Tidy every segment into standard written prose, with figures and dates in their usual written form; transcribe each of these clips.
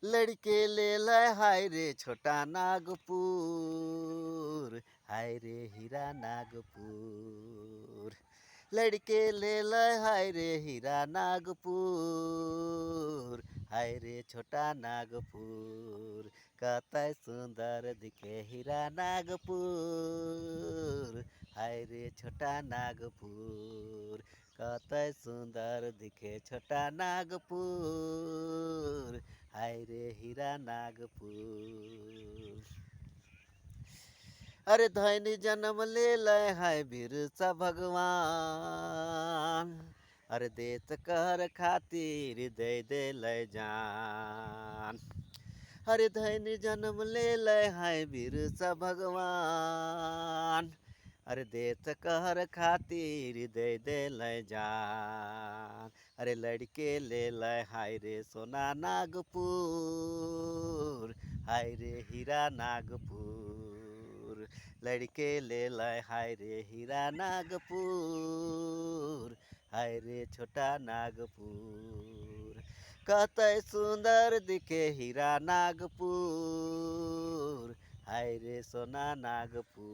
लड़के ले लाए हाय रे छोटा नागपुर, हाय रे हीरा नागपुर। लड़के ले लाए हाय रे हीरा नागपुर, हाय रे छोटा नागपुर। कतय सुंदर दिखे हीरा नागपुर, हाय रे छोटा नागपुर। कतय सुंदर दिखे छोटा नागपुर, हाय रे हीरा नागपुर। अरे धैनी जन्म ले लय है बिरसा भगवान, अरे देश कर खातिर दे दे लय जान। अरे धैनी जन्म ले लय है बिरसा भगवान, अरे देश कहर खातिर दे दे लय जान। अरे लड़के ले लय हाय रे सोना नागपुर, हाय रे हीरा नागपुर। लड़के ले लय हाय रे हीरा नागपुर, हाय रे छोटा नागपुर। कतय सुंदर दिखे हीरा नागपुर, हाय रे सोना नागपुर।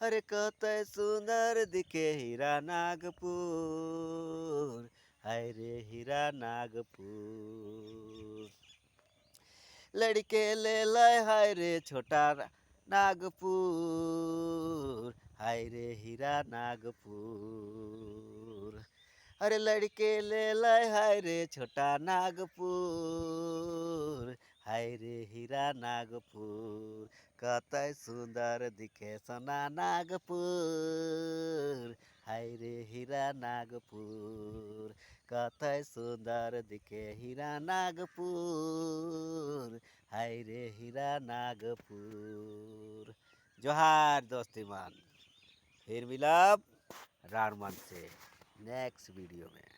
अरे कतय सुंदर दिखे हीरा नागपुर, हाय रे हीरा नागपुर। लड़के ले लय हाय रे छोटा नागपुर, हाय रे हीरा नागपुर। अरे लड़के ले लय हाय रे छोटा नागपुर, हाय रे हीरा नागपुर। कतय सुंदर दिखे सोना नागपुर, हाय रे हीरा नागपुर। कतय सुंदर दिखे हीरा नागपुर, हाय रे हीरा नागपुर। जोहार दोस्ती मान, फिर मिलब रारमन से नेक्स्ट वीडियो में।